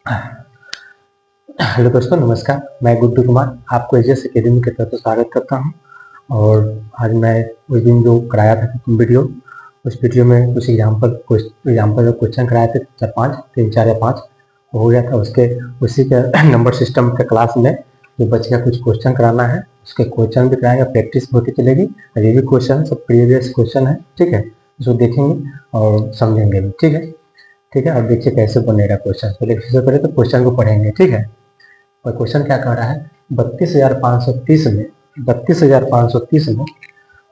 Hello दोस्तों, नमस्कार। मैं गुड्डू कुमार आपको एजेस एकेडमी की तरफ से स्वागत करता हूं। और आज मैं उस दिन जो कराया था वीडियो, उस वीडियो में कुछ एग्जाम्पल क्वेश्चन कराए थे, 4 या 5 हो गया था। उसी के नंबर सिस्टम के क्लास में जो बच गया कुछ क्वेश्चन कराना है, उसके क्वेश्चन भी कराएंगे, प्रैक्टिस होती चलेगी। ये भी क्वेश्चन सब प्रीवियस क्वेश्चन है, ठीक है। इसको देखेंगे और समझेंगे भी, ठीक है। ठीक है, और देखिए कैसे बनेगा क्वेश्चन। सबसे पहले तो क्वेश्चन को पढ़ेंगे, ठीक है। और क्वेश्चन क्या कह रहा है, 32,530 में 32,530 में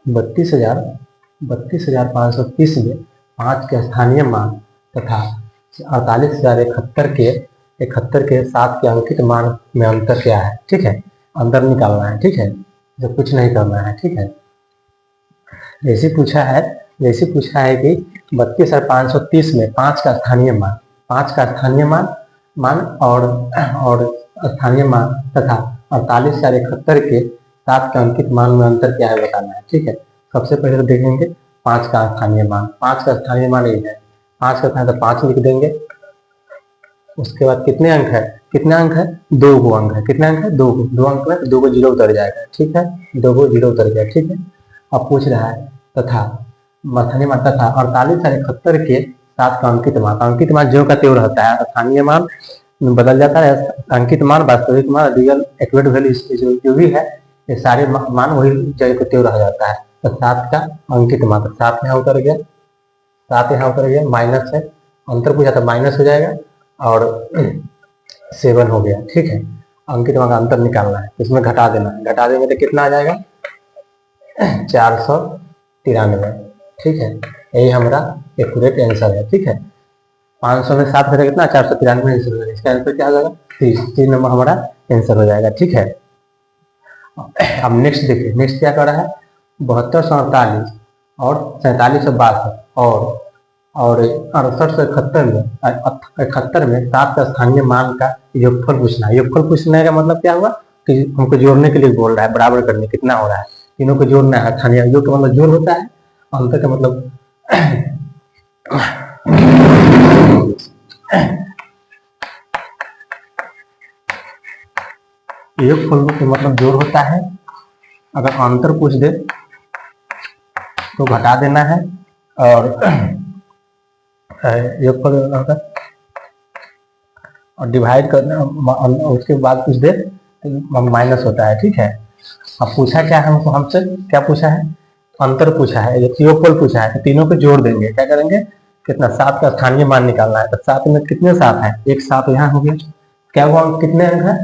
32,530 में 5 के स्थानीय मान तथा 48,071 के 7 के अंकित मान में अंतर क्या है, ठीक है। अंतर निकालना है, ठीक है, जो कुछ नहीं करना है, ठीक है। जैसे पूछा है कि 32,530 में 5 का स्थानीय मान, 5 का स्थानीय मान और स्थानीय मान तथा 48,071 के 7 के अंकित मान में अंतर क्या है बताना है, ठीक है। सबसे पहले तो देखेंगे 5 का स्थानीय मान। 5 का स्थानीय मान ये है, 5 का स्थानीय तो 5 लिख देंगे। उसके बाद कितने अंक है, 2 गो अंक है। कितने अंक है, 2 अंक में 2 को जीरो उतर जाएगा, ठीक है। 2 को जीरो उतर गया, ठीक है। अब पूछ रहा है तथा स्थानीय मान तथा 48,071 के 7 का अंकित मान ज्यों का त्यों रहता है। स्थानीय मान बदल जाता है, अंकित मान, वास्तविक मान, रियल एक्यूरेट वैल्यू जो भी है, ये सारे मान वही जगह को त्यों रह जाता है। तो 7 का अंकित मान, 7 यहाँ उतर गया, 7 यहाँ उतर गया, माइनस है, अंतर पूछा था माइनस हो जाएगा, और 7 हो गया, ठीक है। अंकित मान का अंतर निकालना है, इसमें घटा देना है, घटा देंगे तो कितना आ जाएगा, 493, ठीक है। यही हमारा एक्यूरेट आंसर है, ठीक है। 500 में 7 घटा कितना, 493 आंसर हो जाएगा। इसका आंसर क्या हो जाएगा, 3 नंबर हमारा आंसर हो जाएगा, ठीक है। अब नेक्स्ट देखिए, नेक्स्ट क्या कर रहा है, 7248 और 4762 और 68 में 7 का स्थानीय मान का योगफल पूछना है। योगफल पूछने का मतलब क्या हुआ कि हमको जोड़ने के लिए बोल रहा है, बराबर करने कितना हो रहा है, तीनों को जोड़ना है। स्थानीय योग का मतलब जोड़ होता है, अंतर का मतलब योगफल का मतलब जोड़ होता है। अगर अंतर पूछ दे तो घटा देना है, और योगफल और डिवाइड करना, उसके बाद कुछ दे तो माइनस होता है, ठीक है। अब पूछा क्या है हमसे, क्या पूछा है, अंतर पूछा है, योगफल पूछा है, तो तीनों को जोड़ देंगे। क्या करेंगे, कितना, 7 का स्थानीय मान निकालना है। तो 7 में कितने 7 है, एक 7 यहाँ हो गया, क्या हुआ, कितने अंक है,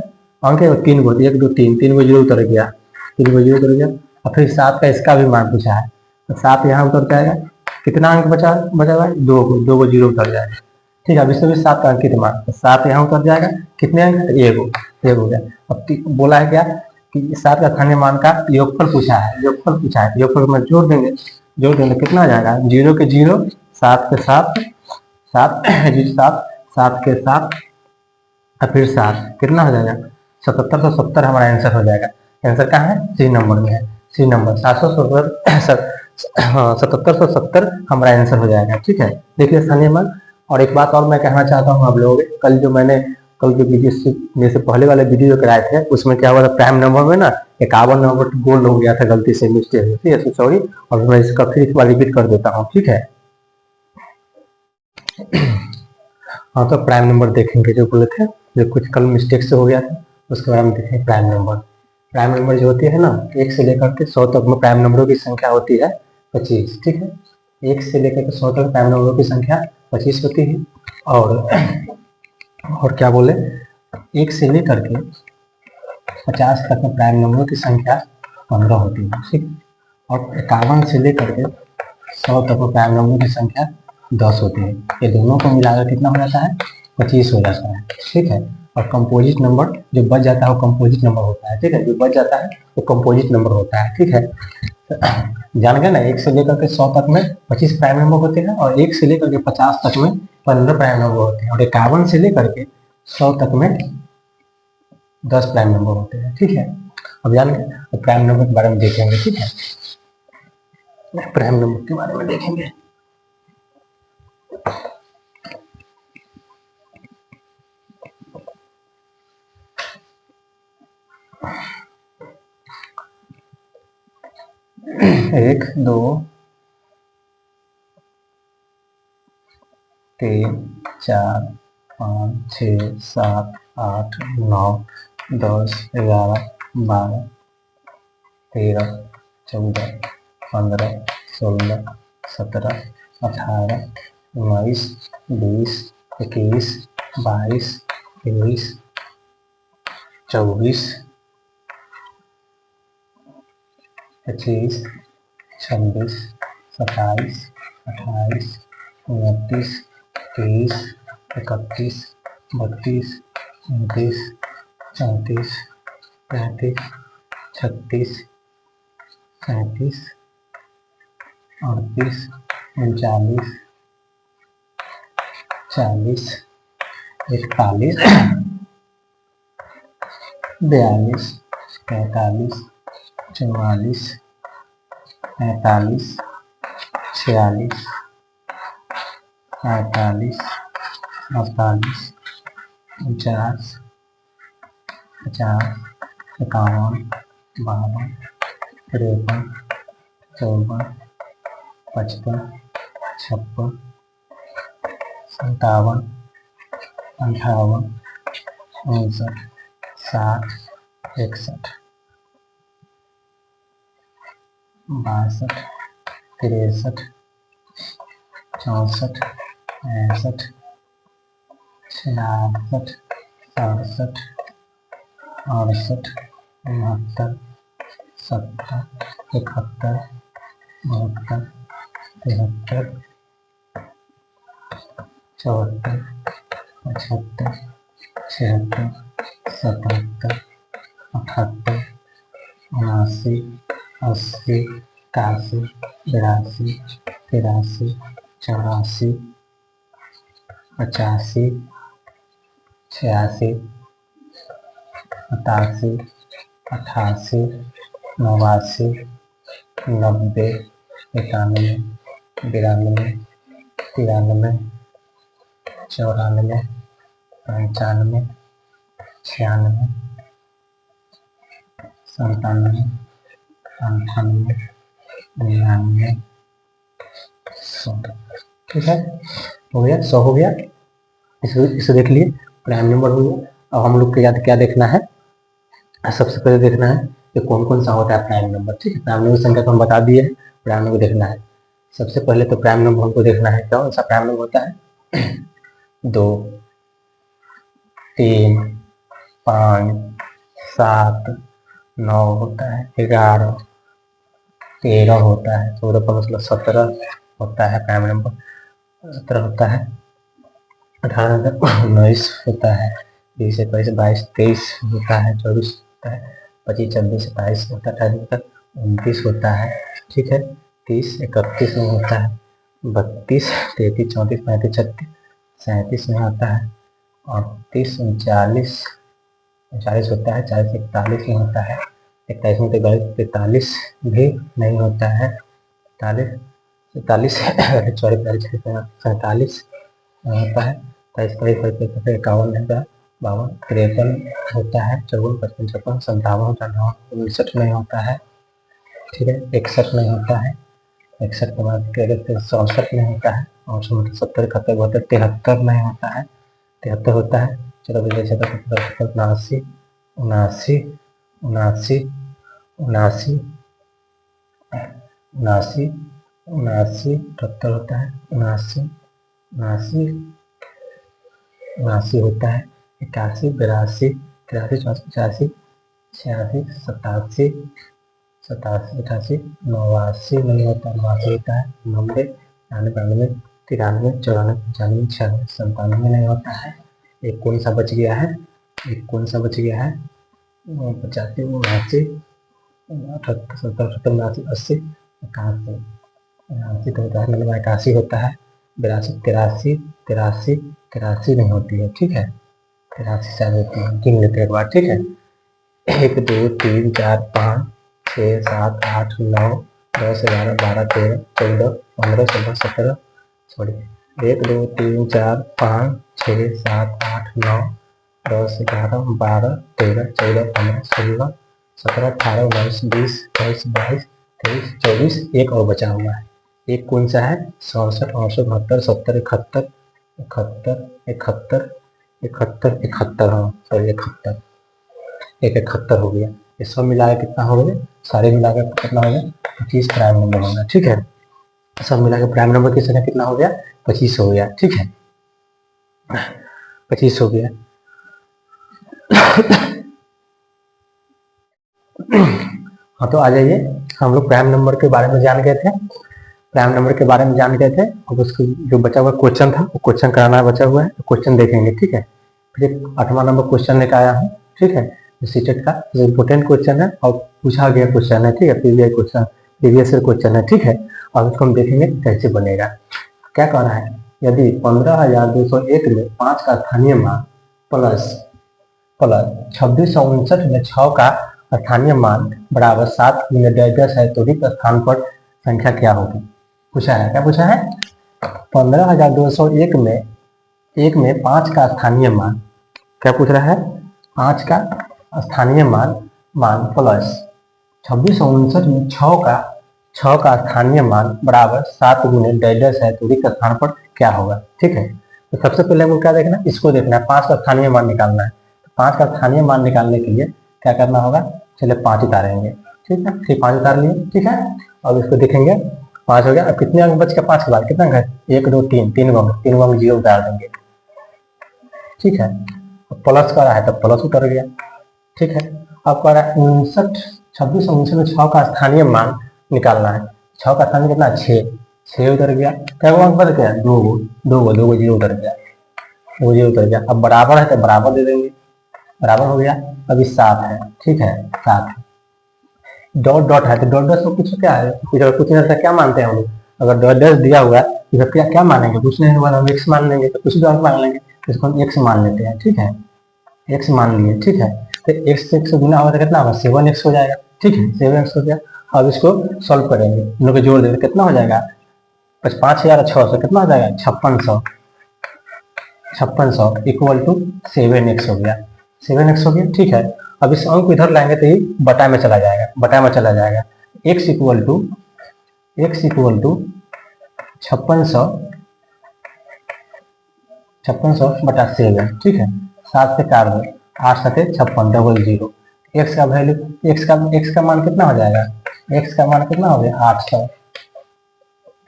अंक है 3 को, 1 2 3, 3 को जीरो उतर गया, 3 को जीरो उतर गया। और फिर 7 का इसका भी मान पूछा है, तो 7 यहाँ उतर जाएगा, कितना अंक बचा हुआ है, 2 को जीरो उतर जाएगा, ठीक है। अब इसमें भी 7 का अंकित मान, तो 7 यहाँ उतर जाएगा, कितने अंक है, 1 हो गया। अब बोला है क्या कि 7 का स्थानीय मान का योगफल पूछा है, योगफल में जोड़ देंगे, कितना आ जाएगा, 0 के 0, 7 के 7, 7 7 के 7, और फिर 7, कितना हो जाएगा, 7770 हमारा आंसर हो जाएगा। आंसर कहाँ है, सी नंबर में है, सी नंबर 7770 हमारा आंसर हो जाएगा, ठीक है। देखिए स्थानीय मान। और एक बात और मैं कहना चाहता हूँ आप लोगों को, कल जो वीडियो में से पहले वाले वीडियो कराए थे, उसमें क्या हुआ था, प्राइम नंबर में ना 51 नंबर गोल्ड हो गया था, गलती से, मिस्टेक, ठीक है, सॉरी। और मैं इसका फिर एक बार रिपीट कर देता हूँ, ठीक है। हाँ, तो प्राइम नंबर देखेंगे, जो बोले थे, जो कुछ कल मिस्टेक से हो गया था, उसके बारे में देखेंगे। प्राइम नंबर जो होती है ना, 1 से लेकर के 100 तक में प्राइम नंबरों की संख्या होती है 25, ठीक है। 1 से लेकर के 100 तक प्राइम नंबरों की संख्या 25 होती है। और क्या बोले, 1 से लेकर के 50 तक में प्राइम नंबरों की संख्या 15 होती है, ठीक। और 51 से लेकर के 100 तक में प्राइम नंबरों की संख्या 10 होती है। ये दोनों को मिलाकर कितना हो जाता है, 25 हो जाता है, ठीक है। और कंपोजिट नंबर जो बच जाता है वो कंपोजिट नंबर होता है, ठीक है। जो बच जाता है वो कंपोजिट नंबर होता है, ठीक है। जान गए ना, 1 से लेकर के 100 तक में 25 प्राइम नंबर होते हैं, और 1 से लेकर के 50 तक में 15 प्राइम नंबर होते हैं, और 51 से लेकर के 100 तक में 10 प्राइम नंबर होते हैं, ठीक है। अब जान गए, तो प्राइम नंबर के बारे में देखेंगे, ठीक है। प्राइम नंबर के बारे में देखेंगे। 1 2 3 4 5 6 7 8 9 10 11 12 13 14 15 16 17 18 19 20 21 22 23 24 25 26 27 28 29 30 31 32 33 34 35 36 37 38 39 40 41 42 43 44 45 46 47 48 49 50 51 52 53 54 55 56 57 58 59 60 61 62 63 64 65 66 67 68 69 70 71 72 73 74 75 76 77 78 79 80 81 82 83 84 85 86 87 88 89 90 91 92 93 94 95 96 97 98 99 100। ठीक है, हो गया, 100 हो गया। इसे देख लिए, प्राइम नंबर हो गया। अब हम लोग को याद क्या देखना है, सबसे पहले देखना है कि कौन कौन सा होता है प्राइम नंबर। ठीक है, प्राइम नंबर संख्या तो हम बता दिए हैं, प्राइम नंबर देखना है। सबसे पहले तो प्राइम नंबर हमको देखना है, कौन सा प्राइम नंबर होता है। 2 3 5 7 9 होता है, 11 13 होता है, 14 15 16 17 होता है प्राइम नंबर, 17 होता है, 18 19 होता है, 20 21 22 23 होता है, 24 होता है, 25 26 27 होता है, 28 29 होता है। ठीक है, 30 31 में होता है, 32 33 34 35 36 37 में आता है, 38 39 40 होता है, 40 41 में होता है, 41 में 43 भी नहीं होता है, 43 44 47 होता है, 23 51 होता है, 52 53 होता है, 54 55 56 57 58 59 नहीं होता है। ठीक है, 61 नहीं होता है, 61 के बाद 67 नहीं होता है, और 70 71 72 73 नहीं होता है, 73 होता है, 79 79 79 79 79 79 78 होता है, 79 79 79 होता है, 81 82 83 84 85 86 87 87 88 89 नहीं होता, 89 होता है, 90 91 92 93 94 95 96 97 नहीं होता है। एक कौन सा बच गया है, एक कौन सा बच गया है, 85 89 78 70 70 89 80 81 81 तो होता है, मतलब 81 होता है, 82 83 83 83 नहीं होती है। ठीक है, 83 शायद होती है, गिन लेते हैं एक बार। ठीक है, 1 2 3 4 5 6 7 8 9 10 11 12 13 14 15 16 17 सॉरी 1 2 3 4 5 6 7 8 9 10 11 12 13 14 15 16 17 18 19 20 21 22 23, 24, एक और बचा हुआ है। एक कौन सा है? 67, 68, 72, 70, 71, 71, 71, 71, 71, हाँ सॉरी 71, एक 71 हो गया। ये सब मिलाकर कितना हो गया? सारे मिलाकर कितना हो गया? 25 प्राइम नंबर होगा। ठीक है, सब मिलाकर प्राइम नंबर की संख्या कितना हो गया? 25 हो गया। ठीक है, 25 हो गया। हाँ तो आ जाइए, हम लोग प्राइम नंबर के बारे में जान गए थे। प्राइम नंबर के बारे में जान गए थे। अब उसको जो बचा हुआ क्वेश्चन था वो क्वेश्चन कराना बचा हुआ है, तो क्वेश्चन देखेंगे। ठीक है, फिर 8वां नंबर क्वेश्चन लेकर आया हूँ। ठीक है, सीटेट का इम्पोर्टेंट क्वेश्चन है और पूछा गया क्वेश्चन है। ठीक है, प्रीवियस क्वेश्चन है। ठीक है, और उसको हम देखेंगे कैसे बनेगा। क्या कह रहा है? यदि 15,201 में 5 का स्थानीय मान प्लस 2659 में 6 का स्थानीय मान बराबर 7 गुने 10 है तो रिक्त स्थान पर संख्या क्या होगी? पूछा है। क्या पूछा है? 15,201 में 5 का स्थानीय मान, क्या पूछ रहा है? 5 का स्थानीय मान प्लस 2659 में 6 का स्थानीय मान बराबर 7 गुने 10 है तो रिक्त स्थान पर क्या होगा? ठीक है, तो सबसे पहले हमको क्या देखना है? इसको देखना है, 5 का स्थानीय मान निकालना है। तो 5 का स्थानीय मान निकालने के लिए क्या करना होगा? चलिए 5 उतारेंगे। ठीक है, फिर 5 उतार लिए। ठीक है, अब इसको देखेंगे। 5 हो गया। अब कितने अंक बच के 5 के बाद कितना अंक है? 1, 2, 3, 3 अंक 0 उतार देंगे। ठीक है, प्लस कर रहा है तो प्लस उतर गया। ठीक है, अब कह रहा है 2659 में 6 का स्थानीय मान निकालना है। 6 का स्थानीय कितना? 6 उतर गया। क्या अंक बच गया? 2 0 उतर गया। 2 0 उतर गया। अब बराबर है तो बराबर दे देंगे, बराबर हो गया। अभी 7 है। ठीक है, 7 है। डॉट डॉट है तो डॉट डॉट को कुछ क्या है? कुछ नहीं, क्या मानते हैं हम लोग? अगर डॉट डॉट दिया हुआ है तो क्या मानेंगे? कुछ नहीं होगा, हम एक्स मान लेंगे। तो कुछ भी अंक मान लेंगे, इसको हम एक्स मान लेते हैं। ठीक है, एक्स मान लिए। ठीक है, तो एक्स से एक्स गुना होगा तो कितना होगा? 7x हो जाएगा। ठीक है, 7x हो गया। अब इसको सॉल्व करेंगे, दोनों को जोड़ देंगे, कितना हो जाएगा? 5,600 कितना हो जाएगा? 5600 इक्वल टू 7x हो गया। 7x हो गया। ठीक है, अब इस अंक को इधर लाएंगे तो ये बटा में चला जाएगा, बटा में चला जाएगा। x इक्वल टू 5600 बटा 7। ठीक है, 7 से काट दो, 8 7 56 डबल 0। x का वैल्यू, x का मान कितना हो जाएगा? x का मान कितना हो गया? 800।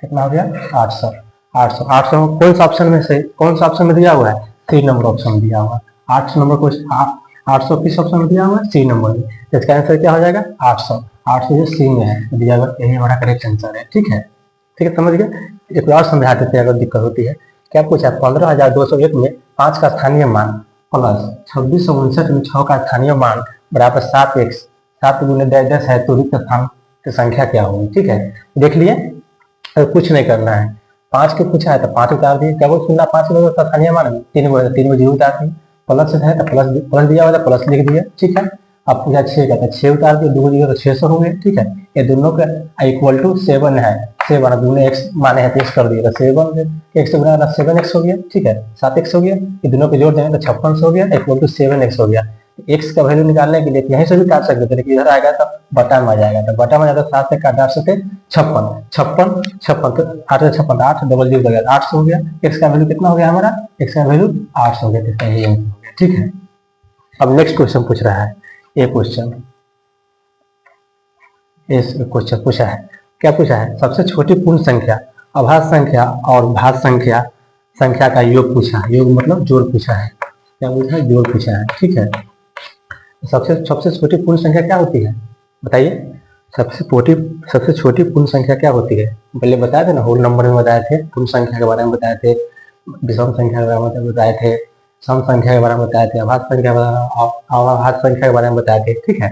कितना हो गया? 800। 800 कौन सा ऑप्शन में से, कौन सा ऑप्शन में दिया हुआ है? 3 नंबर ऑप्शन दिया हुआ है। 800 नंबर को 800 किस ऑप्शन में दिया हुआ है? सी नंबर में। तो इसका आंसर क्या हो जाएगा? 800 जो सी में है दिया हुआ, यही हमारा करेक्ट आंसर है। ठीक है, ठीक है, समझ गए। एक बार समझा देते हैं अगर दिक्कत होती है। क्या पूछा? 15,201 में 5 का स्थानीय मान प्लस 2659 में 6 का स्थानीय मान बराबर 7x, 7 गुने 10 है तो रिक्त स्थान की संख्या क्या होगी? ठीक है, देख लिए। कुछ नहीं करना है, 5 के पूछा है तो 5 उतार दिए। क्या बोल सुनना? 5 में स्थानीय मान 3 में 0 उतार दिए। प्लस है तो प्लस दिया हुआ था, प्लस लिख दिया। ठीक है, अब पूछा 6 का तो 6 उतार दिए, 2 0 तो 600 हो गए। ठीक है, ये दोनों का इक्वल टू 7 है। 7 दूने x माने है तो x कर दिए, तो 7 x से गुना 7x हो गया। ठीक है, 7x हो गया। ये दोनों को जोड़ देंगे तो 5600 हो गया इक्वल टू 7x हो गया। x का वैल्यू निकालने के लिए यहीं से भी काट सकते थे, लेकिन इधर आएगा तो बटा में आ जाएगा। तो बटा में जाता 7 से काट 8 से 56 तो 8 से 56 8 डबल 0 गया, 800 हो गया। x का वैल्यू कितना हो गया हमारा? x का वैल्यू 800 हो गया। इसका यही आंसर हो गया। ठीक है, अब नेक्स्ट क्वेश्चन पूछ रहा है। ये क्वेश्चन पूछा है। क्या पूछा है? सबसे छोटी पूर्ण संख्या, अभाज्य संख्या और भाज्य संख्या का योग पूछा है। योग मतलब जोड़ पूछा है। क्या पूछा है? जोड़ पूछा है। ठीक है, सबसे छोटी पूर्ण संख्या क्या होती है? बताइए, सबसे छोटी पूर्ण संख्या क्या होती है? पहले बताए थे ना, होल नंबर में बताए थे, पूर्ण संख्या के बारे में बताए थे, विषम संख्या के बारे में बताए थे, सम संख्या के बारे में बताए थे, अभाज्य संख्या के बारे में बताए थे। ठीक है,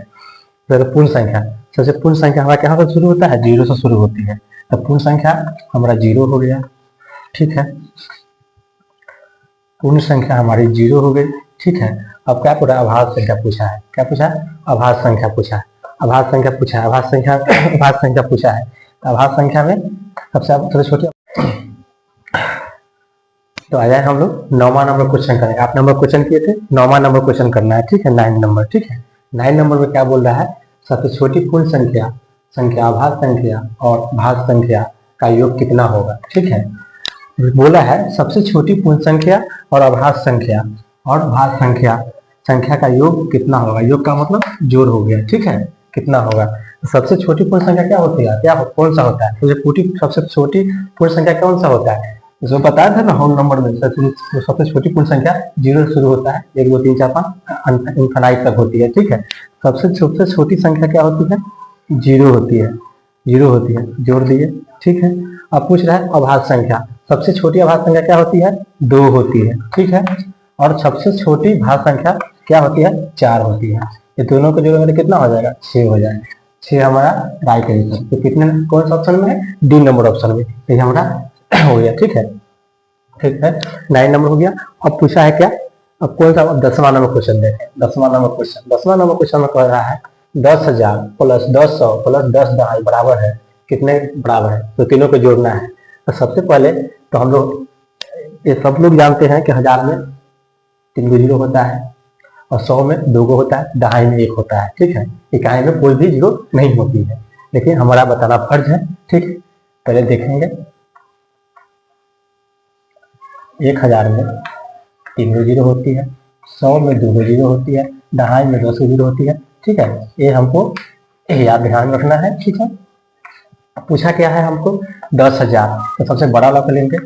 तो पूर्ण संख्या, सबसे पूर्ण संख्या हमारा क्या शुरू होता है? 0 से शुरू होती है। तो पूर्ण संख्या हमारा 0 हो गया। ठीक है, पूर्ण संख्या हमारी 0 हो गई। ठीक है, अब क्या पूरा अभाज्य संख्या पूछा है। क्या पूछा है? अभाज्य संख्या पूछा है। अभाज्य संख्या पूछा है। अभाज्य संख्या पूछा है। अभाज्य संख्या में सबसे छोटी, तो आ जाए हम लोग 9वां नंबर क्वेश्चन करेंगे। 8 नंबर क्वेश्चन किए थे, 9वां नंबर क्वेश्चन करना है। ठीक है, 9 नंबर। ठीक है, 9 नंबर में क्या बोल रहा है? सबसे छोटी पूर्ण संख्या संख्या, अभाज्य संख्या और भाज्य संख्या का योग कितना होगा। ठीक है, बोला है सबसे छोटी पूर्ण संख्या और अभाज्य संख्या और भाज्य संख्या का योग कितना होगा। योग का मतलब जोड़ हो गया। ठीक है, कितना होगा। सबसे छोटी पूर्ण संख्या क्या होती है, कौन सा होता है। सबसे छोटी पूर्ण संख्या कौन सा होता है, इसमें बताया था ना होल नंबर में सबसे छोटी पूर्ण संख्या 0 से शुरू होता है, 1 2 3 4 5 इनफाइनाइट तक होती है। ठीक है, सबसे छोटी संख्या क्या होती है, 0 होती है, 0 होती है, जोड़ दिए। ठीक है, अब पूछ रहा है अभाज्य संख्या, सबसे छोटी अभाज्य संख्या क्या होती है, 2 होती है। ठीक है, और सबसे छोटी भाज्य संख्या क्या होती है, 4 होती है। ये दोनों को जोड़ेंगे कितना हो जाएगा, 6 हो जाएगा। 6 हमारा राइट आंसर। तो कितने, कौन सा ऑप्शन में है, डी नंबर ऑप्शन में, ये हमारा हो गया। ठीक है, ठीक है, 9 नंबर हो गया। अब पूछा है क्या, अब कौन सा, 10वां नंबर क्वेश्चन देखें। 10वां नंबर क्वेश्चन में कह रहा है 10,000 प्लस 10,100 प्लस 10 दहाई बराबर है कितने, बराबर है, तो तीनों को जोड़ना है। तो सबसे पहले तो हम लोग, ये सब लोग जानते हैं कि 1000 में 3 जीरो होता है और 100 में 2 होता है, दहाई में 1 होता है। ठीक है, इकाई में कोई भी जीरो नहीं होती है, लेकिन हमारा बताना फर्ज है। ठीक, पहले देखेंगे 1000 में 3 जीरो होती है, 100 में 2 जीरो होती है, दहाई में 2 जीरो होती है। ठीक है, ये हमको याद ध्यान रखना है। ठीक है, पूछा क्या है हमको 10,000, तो सबसे बड़ा वाला लेंगे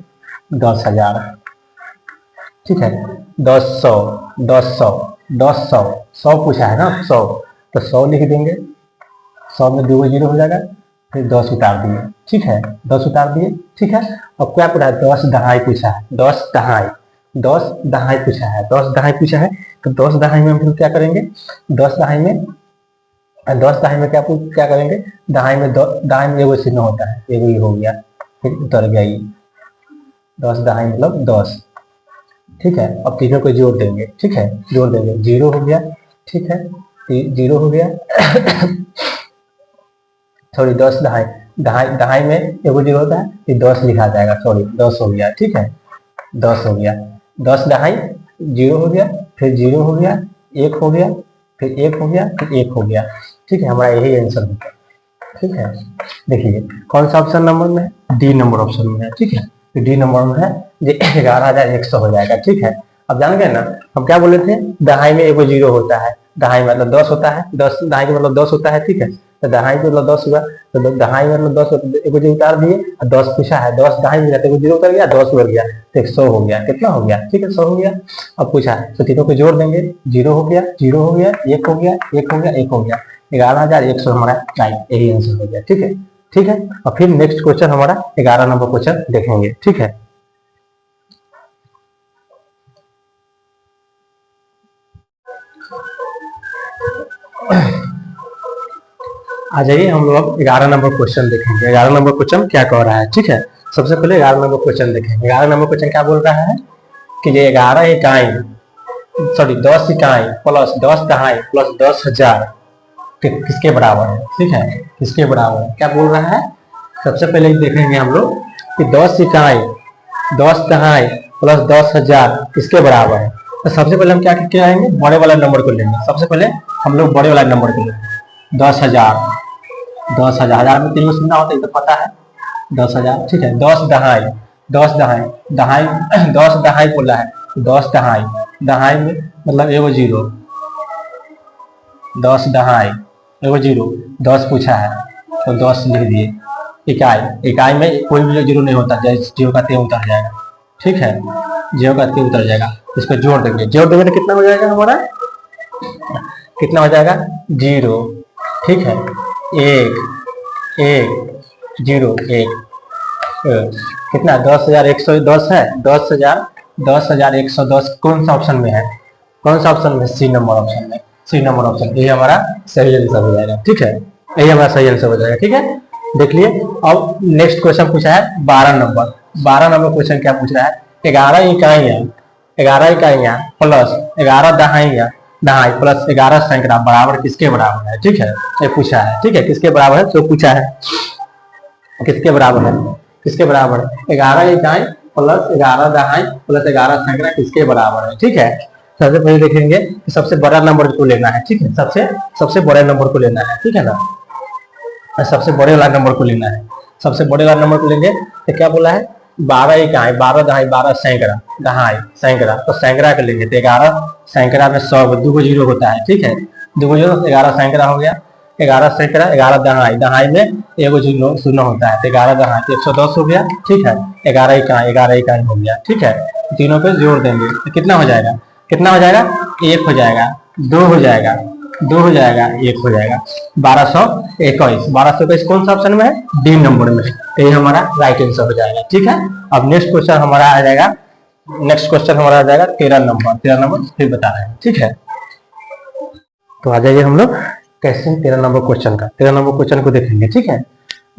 10,000। ठीक है, 10,100 10,100 10,100 100 पूछा है ना, 100, तो 100 लिख देंगे, 100 में 2 जीरो हो जाएगा, फिर 10 उतार दिए। ठीक है, 10 उतार दिए। ठीक है, अब क्या पूछा है, 10 दहाई पूछा है, 10 दहाई पूछा है, 10 दहाई पूछा है। तो 10 दहाई में हम फिर क्या करेंगे, 10 दहाई में क्या करेंगे, दहाई में एगो चिन्ह होता है, एगो ही हो गया, फिर उतर गया ये 10 दहाई मतलब 10। ठीक है, अब तीनों को जोड़ देंगे। ठीक है, जोड़ देंगे, 0 हो गया। ठीक है, 0 हो गया सॉरी 10 दहाई में एगो जीरो होता है, फिर 10 लिखा जाएगा, सॉरी 10 हो गया। ठीक है, 10 हो गया, 10 दहाई 0 हो गया, फिर 0 हो गया, 1 हो गया, फिर 1 हो गया, फिर 1 हो गया। ठीक है, हमारा यही आंसर होगा। ठीक है, देखिए कौन सा ऑप्शन नंबर में है, डी नंबर ऑप्शन में है। ठीक है, तो डी नंबर में है, 11,100 हो जाएगा। ठीक है, अब जान गए ना, हम क्या बोले थे, दहाई में एगो जीरो होता है, दहाई मतलब 10 होता है, 10 दहाई का मतलब 10 होता है। ठीक है, तो दहाई का मतलब 10 हुआ, तो दहाई मतलब 10 एगो जीरो उतार दिए, 10 पूछा है, 10 दहाई में एगो जीरो उतर गया, 10 उतर गया, तो 100 हो गया। कितना हो गया, ठीक है 100 हो गया। अब पूछा है तो तीनों को जोड़ देंगे, 0 हो गया, 0 हो गया, 1 हो गया, 1 हो गया, 1 हो गया, 11,100 हमारा राइट, यही आंसर हो गया। ठीक है, ठीक है, और फिर नेक्स्ट क्वेश्चन हमारा 11 नंबर क्वेश्चन देखेंगे। ठीक है, आ जाइए हम लोग 11 नंबर क्वेश्चन देखेंगे। 11 नंबर क्वेश्चन क्या कह रहा है। ठीक है, सबसे पहले 11 नंबर क्वेश्चन देखेंगे। 11 नंबर क्वेश्चन क्या बोल रहा है कि ये 11 इकाई, सॉरी 10 इकाई प्लस 10 दहाई प्लस 10,000 किसके बराबर है। ठीक है, किसके बराबर है, क्या बोल रहा है। सबसे पहले देखेंगे हम लोग कि 10 इकाई 10 दहाई प्लस 10,000 किसके बराबर है। तो सबसे पहले हम क्या आएंगे, बड़े वाला नंबर को लेंगे। सबसे पहले हम लोग बड़े वाला नंबर को लेंगे, 10,000 10,000 में 3 शून्य होता है, तो पता है 10,000। ठीक है, 10 दहाई 10 दहाई बोला है, 10 दहाई में मतलब एगो जीरो, 10 दहाई एगो जीरो, 10 पूछा है तो 10 लिख दिए। इकाई में कोई भी जीरो नहीं होता, जीरो का ते उतर जाएगा। ठीक है, जीरो का ते उतर जाएगा, इसको जोड़ देंगे तो कितना हो जाएगा हमारा, कितना हो जाएगा 0। ठीक है, 1 0 1 कितना 10,110 है, 10,110 कौन सा ऑप्शन में है, कौन सा ऑप्शन में, सी नंबर ऑप्शन में, सी नंबर ऑप्शन, ये हमारा सही आंसर हो जाएगा। ठीक है, यही हमारा सही आंसर हो जाएगा। ठीक है, देख लिए। अब नेक्स्ट क्वेश्चन पूछा है 12 नंबर क्वेश्चन क्या पूछ रहा है, 11 इकाइयां प्लस 11 दहाई प्लस 11 सैकड़ा बराबर किसके बराबर है। ठीक है, ये पूछा है। ठीक है, किसके बराबर है, तो पूछा है किसके बराबर है, किसके बराबर है, 11 इकाई प्लस 11 दहाई प्लस 11 सैकड़ा किसके बराबर है। ठीक है, सबसे पहले देखेंगे कि सबसे बड़ा नंबर को लेना है। ठीक है, सबसे बड़े नंबर को लेना है। ठीक है ना, सबसे बड़े वाला नंबर को लेना है। सबसे बड़े वाला नंबर को लेंगे तो क्या बोला है, 12 इकाई, 12 दहाई, 12 सैकड़ा, दहाई सैकड़ा, तो सैकड़ा का लेंगे तो 11 सैकड़ा में 100 2 को जीरो होता है, ठीक है, 2 को जीरो 11 सैकड़ा हो गया, 11 सैकड़ा, 11 दहाई, दहाई में एगो शून्य होता है तो 11 दहाई तो 110 हो गया, ठीक है, 11 इकाई, 11 इकाई हो गया, ठीक है, तीनों पे जोड़ देंगे तो कितना हो जाएगा, कितना हो जाएगा, 1 हो जाएगा, 2 हो जाएगा, 2 हो जाएगा, 1 हो जाएगा, 1221। 1221 कौन सा ऑप्शन में है, डी नंबर में, तो ये हमारा राइट आंसर हो जाएगा, ठीक है। अब नेक्स्ट क्वेश्चन हमारा आ जाएगा, नेक्स्ट क्वेश्चन हमारा आ जाएगा 13 नंबर, 13 नंबर फिर बता रहे हैं, ठीक है। तो आ जाइए हम लोग कैसे 13 नंबर क्वेश्चन का, 13 नंबर क्वेश्चन को देखेंगे, ठीक है।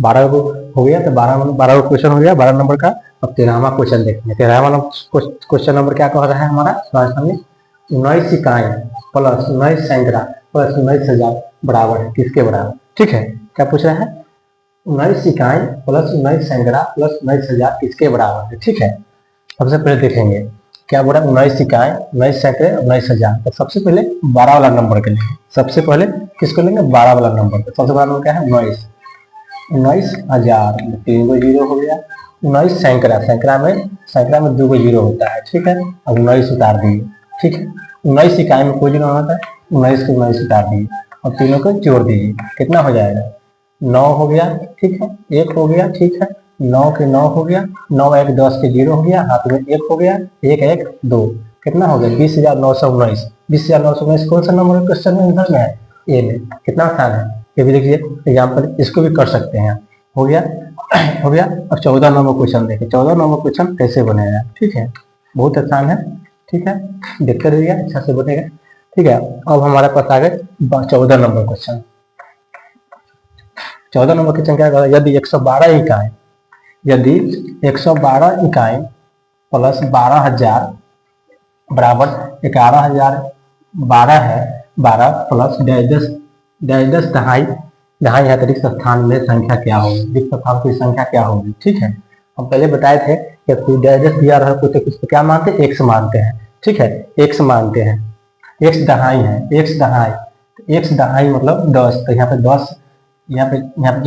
12 को हो गया तो 12 को क्वेश्चन हो गया 12 नंबर का। अब 13वां क्वेश्चन देखेंगे। 13वां क्वेश्चन नंबर क्या कह रहा है हमारा, 19 इकाई प्लस 19 सैकड़ा प्लस 19,000 बराबर है किसके बराबर, ठीक है। क्या पूछ रहा है, 19 इकाई प्लस 19 सैकड़ा प्लस 19,000 किसके बराबर है, ठीक है। सबसे पहले देखेंगे क्या बोला, 19 इकाई, 19 सैकड़े, 19,000। तो सबसे पहले 12 वाला नंबर के लेंगे, सबसे पहले किसको लेंगे, 12 वाला नंबर। सबसे बड़ा नंबर क्या है, 19, 19,000, 3 को जीरो हो गया, 19 सैकड़ा, सैकड़ा में 2 को जीरो होता है, ठीक है। अब 19 उतार दिए, ठीक है। 19 इकाई में कोई जीरो होता है, 19 को 19 उतार दिए, अब तीनों को जोड़ दीजिए, कितना हो जाएगा, 9 हो गया, ठीक है, 1 हो गया, ठीक है, 9 के 9 हो गया, 9 1 10 के 0 हो गया, हाथ में 1 हो गया, 1 1 2, कितना हो गया, 20,919। 20,919 कौन सा नंबर क्वेश्चन में इधर में है, ए में, कितना आसान है ये भी देखिए एग्जाम्पल, इसको भी कर सकते हैं, हो गया हो गया। अब 14 नंबर क्वेश्चन देखिए, 14 नंबर क्वेश्चन कैसे बनेगा, ठीक है, बहुत आसान है, ठीक है, देखते रहिए अच्छा से बनेगा, ठीक है। अब हमारे पास आ गए 14 नंबर क्वेश्चन। 14 नंबर क्वेश्चन क्या कहा, यदि 112 इकाई, यदि 112 इकाई प्लस 12,000 बराबर 11,012 है, 12 प्लस डैश दस दहाई, दहाई है तो रिक्त स्थान में संख्या क्या होगी, रिक्त स्थान की संख्या क्या होगी, ठीक है। हम पहले बताए थे कि कोई डैश दिया रहा तो उसको क्या मानते हैं, एक्स मानते हैं, ठीक है, एक्स मानते हैं, एक्स दहाई है, एक्स दहाई, एक्स दहाई मतलब 10, तो यहाँ पे 10, यहाँ पे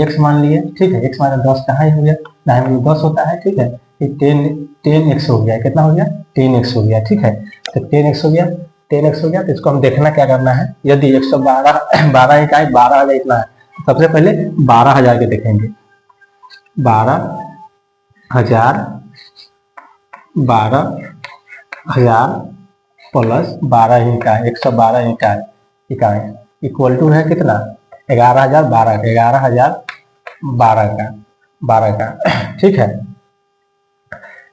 एक्स मान लिए, ठीक है, एक्स माने 10 दहाई हो गया, दहाई में 10 होता है, ठीक है, ये 10x हो गया, कितना हो गया, 10x हो गया, ठीक है। तो 10x हो गया, 10x हो गया, तो इसको हम देखना क्या करना है, यदि 112 12 इकाई 12,000 इतना है, तो सबसे पहले 12,000 के देखेंगे, 12,000, 12,000 प्लस 12 इकाई, 112 इकाई इक्वल टू है कितना, 11,012, 11,012 का 12 का, ठीक है,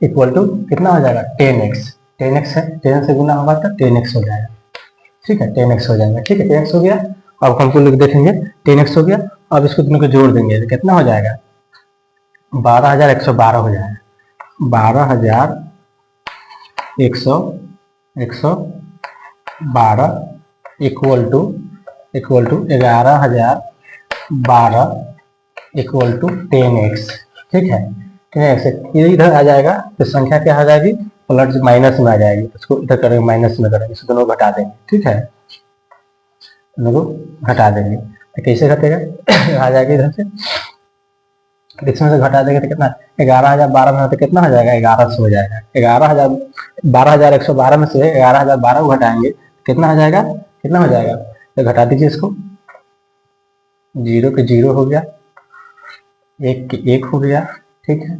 इक्वल टू कितना हो जाएगा, 10x, 10x है, 10 से गुना होगा तो 10x हो जाएगा, ठीक है, 10x हो जाएगा, ठीक है, 10x हो गया। अब हमको लोग देखेंगे 10x हो गया, अब इसको दोनों को जोड़ देंगे तो कितना हो जाएगा, 12,112 हो जाएगा, 12,112 equal to 11,012 equal to 10x, ठीक है, 10x इधर आ जाएगा तो संख्या क्या आ जाएगी, प्लस माइनस में आ जाएगी, इसको इधर करेंगे माइनस में करेंगे, इसको दोनों घटा देंगे, ठीक है, दोनों को घटा देंगे तो कैसे घटेगा आ जाएगा इधर से, इसमें से घटा देंगे तो कितना, 11,012 में तो कितना हो जाएगा, 1100 हो जाएगा, 12,112 में से 11,012 को घटाएंगे कितना हो जाएगा, कितना हो जाएगा, तो घटा दीजिए इसको, 0 के 0 हो गया, 1 के 1 हो गया, ठीक है,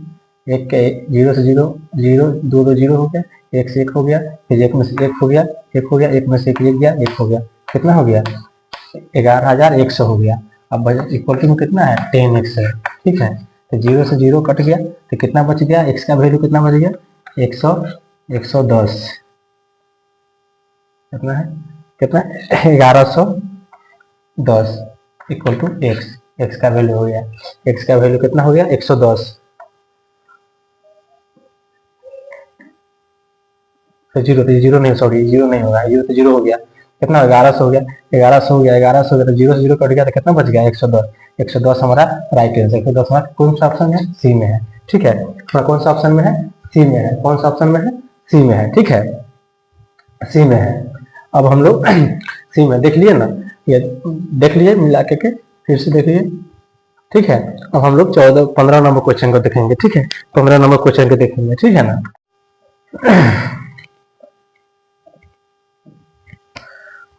1 के 0 से 0 0, 2 2 0 हो गया, 1 से 1 हो गया, फिर 1 में से 1 हो गया, 1 हो गया, 1 में से 1 गया, 1 हो गया, कितना हो गया, 11,100 हो गया। अब इक्वल टू में कितना है, 10x है, ठीक है, तो 0 से 0 कट गया तो कितना बच गया, x का वैल्यू कितना बच गया, 110, कितना है, कितना 1110 इक्वल टू x का वैल्यू हो गया, x का वैल्यू कितना हो गया, 110, तो जीरो नहीं, सॉरी जीरो नहीं होगा, जीरो तो जीरो हो गया, कितना 1100 हो गया, 1100 हो गया, 1100 हो गया, तो 0 से 0 कट गया तो कितना बच गया, 110, 110 हमारा राइट आंसर, 110 हमारा कौन सा ऑप्शन है, सी में है, ठीक है, कौन सा ऑप्शन में है, सी में है, कौन सा ऑप्शन में है, सी में है, ठीक है, सी में है। अब हम लोग सी में देख लिए ना, ये देख लिए मिला के फिर से देख लीजिए, ठीक है। अब हम लोग 15 नंबर क्वेश्चन को देखेंगे। ठीक है, 15 नंबर क्वेश्चन को देखेंगे। ठीक है ना।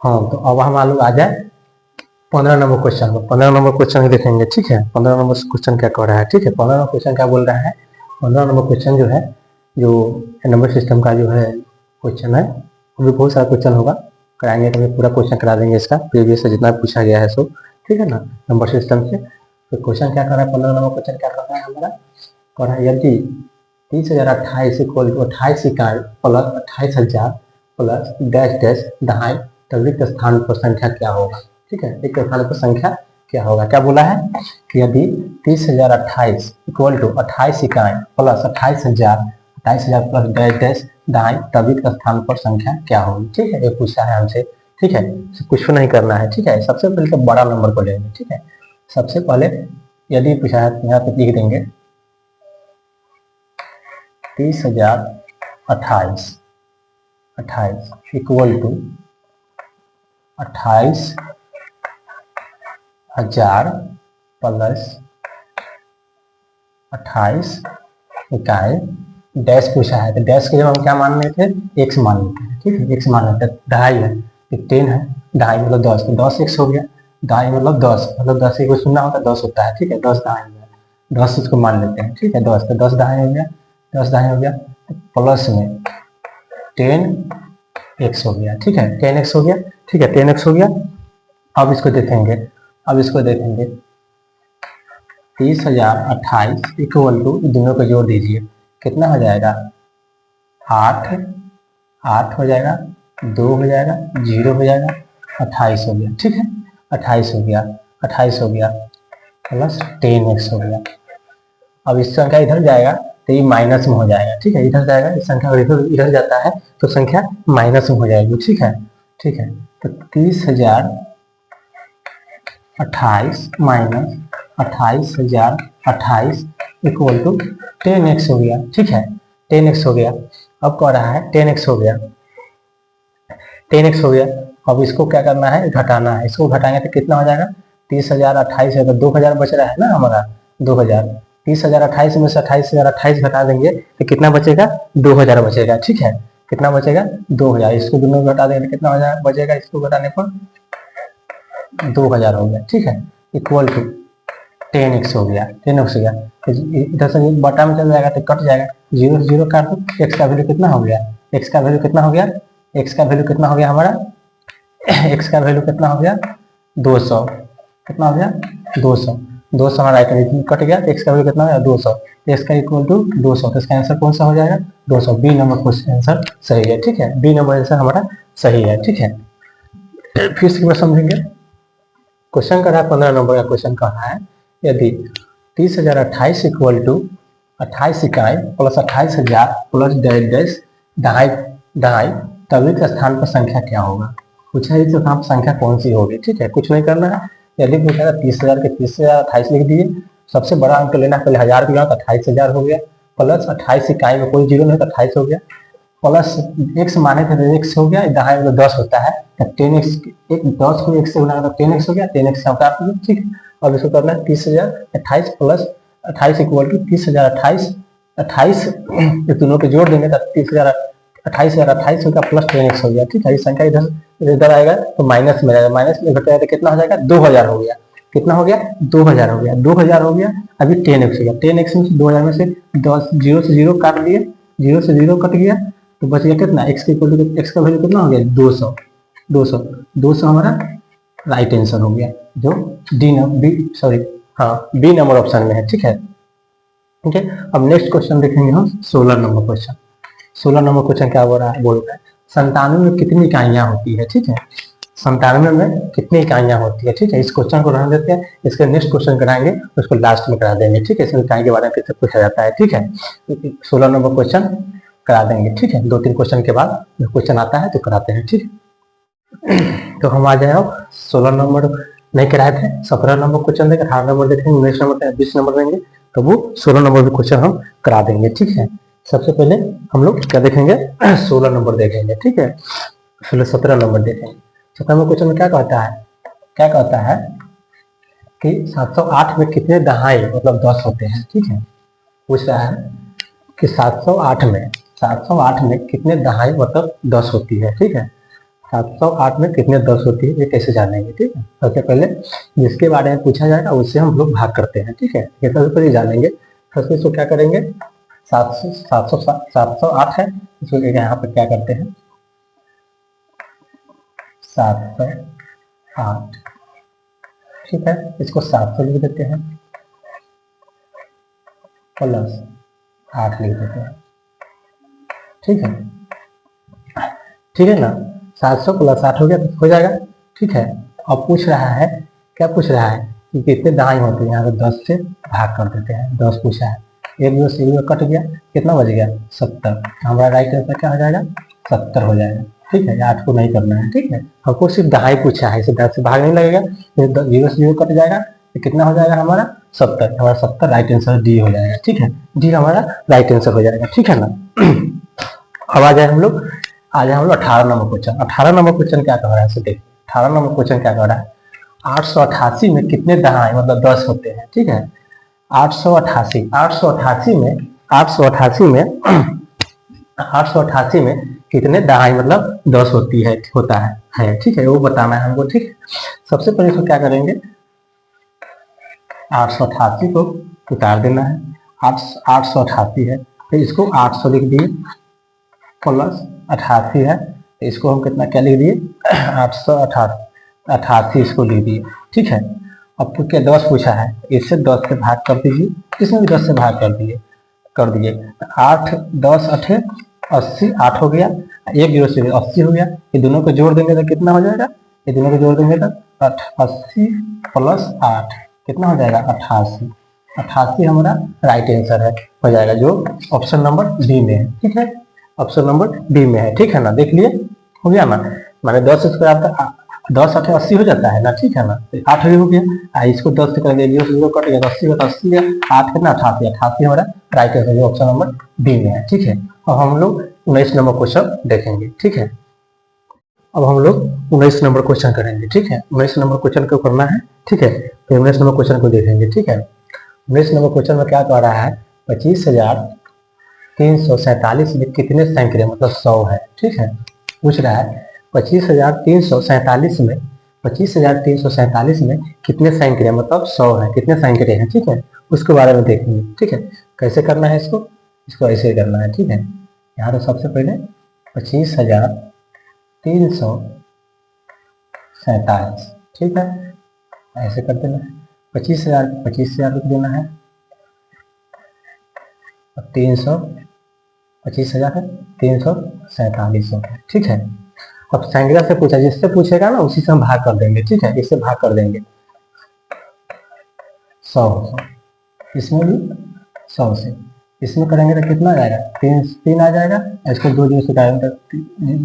हाँ, तो अब हम लोग आ जाए 15 नंबर क्वेश्चन को। 15 नंबर क्वेश्चन देखेंगे। ठीक है, 15 नंबर क्वेश्चन क्या कह रहा है। ठीक है, 15 नंबर क्वेश्चन क्या बोल रहा है। 15 नंबर क्वेश्चन जो है, जो नंबर सिस्टम का जो है क्वेश्चन है, वो भी बहुत सारा क्वेश्चन होगा, कराएंगे तो पूरा क्वेश्चन करा देंगे इसका, प्रीवियस से जितना पूछा गया है सो। ठीक है ना, नंबर सिस्टम से। तो क्वेश्चन क्या कर रहा है, 15 नंबर क्वेश्चन क्या कर रहा है हमारा, कह रहा है यदि 30,028 इक्वल टू 28 इकाई प्लस 28,000 प्लस डैश डैश दहाई तो रिक्त स्थान पर संख्या क्या होगा। ठीक है, रिक्त स्थान पर संख्या क्या होगा। क्या बोला है कि यदि 30,028 इक्वल टू 28 इकाई प्लस 28,000 प्लस डैश डैश दहाई तब रिक्त स्थान पर संख्या क्या होगी। ठीक है, ये पूछा है हमसे। ठीक है, कुछ नहीं करना है। ठीक है, सबसे पहले तो बड़ा नंबर को लेंगे। ठीक है, सबसे पहले यदि पूछा है यहाँ पे लिख देंगे 30,028 इक्वल टू 28,000 प्लस 28 इकाई डैश पूछा है। तो डैश के जब हम क्या मान लेते हैं, एक्स मान लेते हैं। ठीक है, एक्स मान लेते हैं। दहाई है, 10 है, दहाई मतलब 10, तो 10 एक्स हो गया। दहाई मतलब 10, मतलब 10 को सुनना होता है 10 होता है। ठीक है, 10 दहाई हो गया, 10 इसको मान लेते हैं। ठीक है, 10 तो 10 दहाई हो गया, 10 दहाई हो गया, प्लस में 10x हो गया। ठीक है, 10x हो गया। ठीक है, 10x हो गया। अब इसको देखेंगे, 30,028 इक्वल टू दोनों को जोड़ दीजिए, कितना हो जाएगा, 8 हो जाएगा, 2 हो जाएगा, 0 हो जाएगा, 28 हो गया। ठीक है, 28 हो गया, 28 हो गया प्लस 10x हो गया। अब इस संख्या इधर जाएगा तो ये माइनस में हो जाएगा। ठीक है, इधर जाएगा, इस संख्या इधर जाता है तो संख्या माइनस में हो जाएगी। ठीक है, ठीक है, तो 30,028 माइनस 28,028 इक्वल टू 10x हो गया। ठीक है, 10x हो गया। अब कह रहा है 10x हो गया, 10x हो गया। अब इसको क्या करना है, घटाना है। इसको घटाएंगे तो कितना हो जाएगा, 30,028 है तो 2,000 बच रहा है ना हमारा, 2,000। 30,028 में से 28,028 घटा देंगे तो कितना बचेगा, 2,000 बचेगा। ठीक है, कितना बचेगा, 2,000। इसको दोनों घटा देंगे तो कितना हो जाएगा, बचेगा, इसको घटाने पर 2,000 हो गया। ठीक है, इक्वल टू 10x हो गया, 10x हो गया। तो इधर से बटा में चल जाएगा तो कट जाएगा, 0 से 0 काट दो। x का वैल्यू कितना हो गया, x का वैल्यू कितना हो गया, x का वैल्यू कितना हो गया हमारा, x का वैल्यू कितना हो गया, 200। कितना हो गया, 200। 200 हमारा आइटम कट गया, x का वैल्यू कितना हो गया, 200। x का इक्वल टू 200, तो इसका आंसर कौन सा हो जाएगा, 200। बी नंबर क्वेश्चन आंसर सही है। ठीक है, बी नंबर आंसर हमारा सही है। ठीक है, फिर से समझेंगे। क्वेश्चन कर रहा है 15 नंबर का क्वेश्चन कह रहा है यदि 30,028 इक्वल टू 28 इकाई प्लस 28,000 प्लस डैश डैश दहाई दहाई तब इस स्थान पर संख्या क्या होगा। पूछा है इस स्थान पर संख्या कौन सी होगी। ठीक है, कुछ नहीं करना है। यदि पूछा था 30,000 के 30,028 लिख दिए, सबसे बड़ा अंक लेना है, पहले 1000 को लेना तो 28,000 हो गया, प्लस 28 इकाई में कोई जीरो नहीं तो 28 हो गया, प्लस x माने थे तो x हो गया, दहाई में 10 होता है तो 10x, एक 10 को x से गुना तो 10x हो गया, 10x से उतार दीजिए। ठीक है, अब इसको करना है 30,028 प्लस 28 इक्वल टू 30,028, 28 दोनों के जोड़ देंगे तो 28,028 होगा प्लस 10x हो गया। ठीक है, इस संख्या इधर इधर आएगा तो माइनस में आएगा, माइनस में घटेगा तो कितना हो जाएगा, 2,000 हो गया। कितना हो गया, 2,000 हो गया, 2,000 हो गया। अभी 10x हो गया, 10x में से 2,000 में से 10 0 से 0 काट दिए, 0 से 0 कट गया तो बच गया कितना, x के इक्वल टू x का वैल्यू कितना हो गया, 200। 200 200 हमारा राइट आंसर हो गया, जो डी नंबर ऑप्शन में है। ठीक है, ठीक है। अब नेक्स्ट क्वेश्चन देखेंगे हम 16 नंबर क्वेश्चन। 16 नंबर क्वेश्चन क्या बोल रहा है 97 में कितनी इकाइयां होती है। ठीक है, 97 में कितनी इकाइयां होती है। ठीक है, इस क्वेश्चन को रहने देते हैं, इसके नेक्स्ट क्वेश्चन कराएंगे उसको लास्ट में करा देंगे। ठीक है, इसमें इकाई के बारे में किससे पूछा जाता है। ठीक है, 16 नंबर क्वेश्चन करा देंगे। ठीक है, 2-3 क्वेश्चन के बाद जो क्वेश्चन आता है तो कराते हैं। ठीक है, तो हम आ जाए अब 16 नंबर नहीं कराए थे, 17 नंबर क्वेश्चन देंगे, 18 नंबर देखेंगे, 19 नंबर 20 नंबर देंगे, तो वो 16 नंबर भी क्वेश्चन हम करा देंगे। ठीक है, सबसे पहले हम लोग क्या देखेंगे, 16 नंबर देखेंगे। ठीक है, पहले 17 नंबर देखेंगे। 17 नंबर क्वेश्चन में क्या कहता है, कि 708 में कितने दहाई मतलब 10 होते हैं। ठीक है, पूछ रहा है कि 708 में कितने दहाई मतलब 10 होती है। ठीक है, 708 में कितने 10 होती है ये कैसे जानेंगे। ठीक है, सबसे पहले जिसके बारे में पूछा जाएगा उससे हम लोग भाग करते हैं। ठीक है, ये सबसे पहले जानेंगे। सबसे इसको क्या करेंगे, 708 है, इसको यहाँ पे क्या करते हैं 708। ठीक है, इसको 700 लिख देते हैं प्लस 8 लिख देते हैं। ठीक है, ठीक है ना, 700 प्लस 8 हो गया तो हो जाएगा। ठीक है, अब पूछ रहा है, क्या पूछ रहा है कि कितने दहाई होते हैं। यहाँ पे 10 से भाग कर देते हैं, 10 पूछा है, एक जीरो से जीरो कट गया, कितना बच गया 70। हमारा राइट आंसर क्या हो जाएगा 70 हो जाएगा। ठीक है, 8 को नहीं करना है। ठीक है, हमको सिर्फ दहाई पूछा है, इसे 10 से भाग नहीं लगेगा, जीरो से जीरो कट जाएगा तो कितना हो जाएगा हमारा 70। हमारा 70 राइट आंसर डी हो जाएगा। ठीक है, डी हमारा राइट आंसर हो जाएगा। ठीक है ना। अब आ जाए हम लोग 18 नंबर क्वेश्चन। 18 नंबर क्वेश्चन क्या कह रहा है, देखिए 18 नंबर क्वेश्चन क्या कह रहा है, 888 में कितने दहाई मतलब 10 होते हैं। ठीक है, 888 में 888 में कितने दहाई मतलब 10 होती है होता है। ठीक है, वो बताना है हमको। ठीक है, सबसे पहले इसको क्या करेंगे, 888 को उतार देना है। 888 है तो इसको 800 लिख दिए प्लस 88 है तो इसको हम कितना क्या लिख दिए 888 इसको लिख दिए। ठीक है, अब तो क्या 10 पूछा है, इससे 10 से भाग कर दीजिए, इसमें भी 10 से भाग कर दिए 8 10 8 80, 8 हो गया, एक जीरो से 80 हो गया। ये दोनों को जोड़ देंगे तो कितना हो जाएगा, ये दोनों को जोड़ देंगे तो 80 प्लस 8 कितना हो जाएगा 88। 88 हमारा राइट आंसर है, हो जाएगा जो ऑप्शन नंबर बी में है। ठीक है, ऑप्शन नंबर बी में है। ठीक है ना, देख लिए हो गया ना, माने 10 स्क्वायर का 10 8 80 हो जाता है ना। ठीक है ना, तो 8 हो गया, इसको 10 से करेंगे, जीरो से जीरो कट गया, 80 का 80 गया, 8 कितना 88, 88 हमारा right answer option number B में है। ठीक है, अब हम लोग 19 नंबर क्वेश्चन देखेंगे। ठीक है, अब हम लोग 19 नंबर क्वेश्चन करेंगे। ठीक है, 19 नंबर क्वेश्चन को करना है। ठीक है, तो 19 नंबर क्वेश्चन को देखेंगे। ठीक है, 19 नंबर क्वेश्चन में क्या कह रहा है, 25,347 में कितने सैकड़े मतलब 100 है। ठीक है, पूछ रहा है 25,347 में 25,347 में कितने सैकड़े मतलब 100 है, कितने सैकड़े हैं। ठीक है, उसके बारे में देखेंगे। ठीक है, कैसे करना है इसको ऐसे करना है। ठीक है, यहाँ तो सबसे पहले 25,347। ठीक है, ऐसे कर देना है, 25,000 लिख देना है, 300 25,000 है, 347 हो गया। ठीक है, अब सैकड़ा से पूछा, जिससे पूछेगा ना उसी से हम भाग कर देंगे। ठीक है, इससे भाग कर देंगे 100, इसमें भी 100 से, इसमें करेंगे तो कितना आ जाएगा 3 आ जाएगा, इसको 2 जीरो से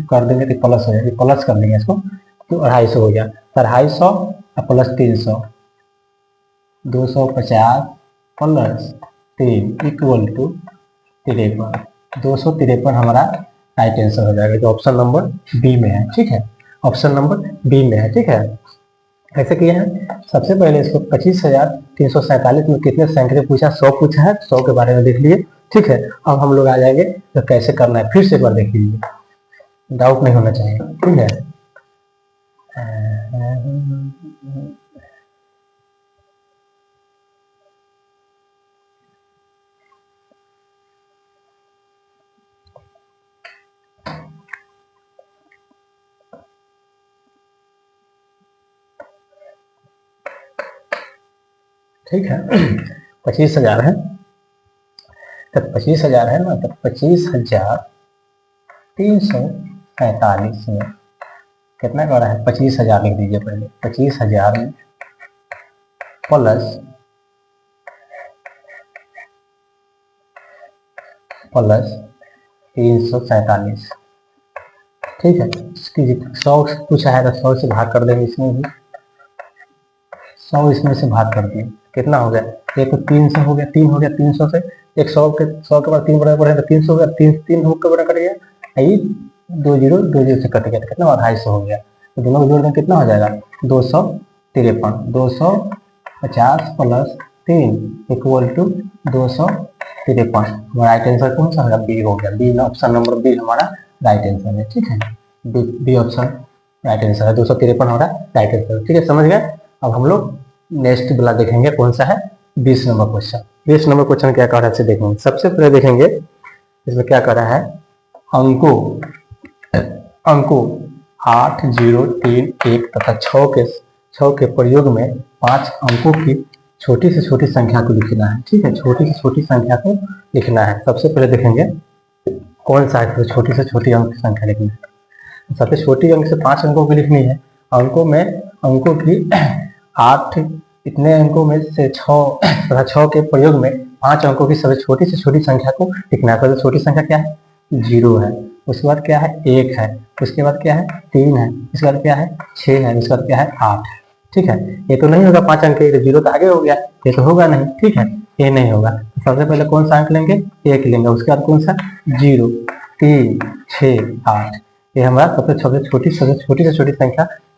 कर देंगे तो प्लस हो जाएगा, प्लस कर देंगे इसको तो 250 हो गया, 250 प्लस 300 250 प्लस 3 इक्वल टू 53, 253 हमारा राइट आंसर हो जाएगा जो ऑप्शन नंबर बी में है। ठीक है, ऑप्शन नंबर बी में है। ठीक है, कैसे किया है, सबसे पहले इसको 25,347 में कितने सैकड़े पूछा, 100 पूछा है, 100 के बारे में देख लिए। ठीक है, अब हम लोग आ जाएंगे तो कैसे करना है फिर से एक बार देख लीजिए, डाउट नहीं होना चाहिए। ठीक है, ठीक है 25,000 है, तो 25,000 है ना, तो 25,347 में कितना कर रहा है 25,000 लिख दीजिए पहले, 25,000 में प्लस 347। ठीक है, इसकी 100 पूछा है तो 100 से भाग कर देंगे, इसमें भी 100 इसमें से भाग कर दिए, कितना हो गया, एक तो 300 हो गया, 3 हो गया, 300 से एक 100 के बाद 3 बड़ा पड़े तो 300 हो गया, 3 होकर बड़ा कट गया, यही 2 जीरो से कट गया तो कितना 250 हो गया, तो दोनों को जोड़ दें कितना हो जाएगा 253 50 प्लस 3 इक्वल टू 253। हमारा राइट आंसर कौन सा होगा? बी हो गया। बी ऑप्शन नंबर बी हमारा राइट आंसर है। ठीक है, बी ऑप्शन राइट आंसर है। 253 हमारा राइट आंसर। ठीक है, समझ गए। अब हम लोग नेक्स्ट वाला देखेंगे कौन सा है, 20 नंबर क्वेश्चन। 20 नंबर क्वेश्चन क्या कह रहा है देखेंगे। सबसे पहले देखेंगे इसमें क्या कह रहा है, अंकों 8, 0, 3, 1 तथा 6 के प्रयोग में 5 अंकों की छोटी से छोटी संख्या को लिखना है। ठीक है, छोटी से छोटी संख्या को लिखना है। सबसे पहले देखेंगे कौन सा है, छोटी से छोटी अंक की संख्या लिखनी है। सबसे छोटी अंक से 5 अंकों की लिखनी है। अंकों की 8 इतने अंकों में से 6 तथा 6 के प्रयोग में 5 अंकों की सबसे छोटी से छोटी संख्या को लिखना है। सबसे छोटी संख्या क्या है? 0 है। उसके बाद क्या है? 1 है। उसके बाद क्या है? 3 है। उसके बाद क्या है? 6 है। उसके बाद क्या है? 8 है। ठीक है, ये तो नहीं होगा 5 अंक, 0 तो आगे हो गया, ये तो होगा नहीं। ठीक है, ये नहीं होगा। सबसे पहले कौन सा अंक लेंगे? 1 लेंगे। उसके बाद कौन सा? 0, 3, 6, 8। ये हमारा सबसे छोटी से छोटी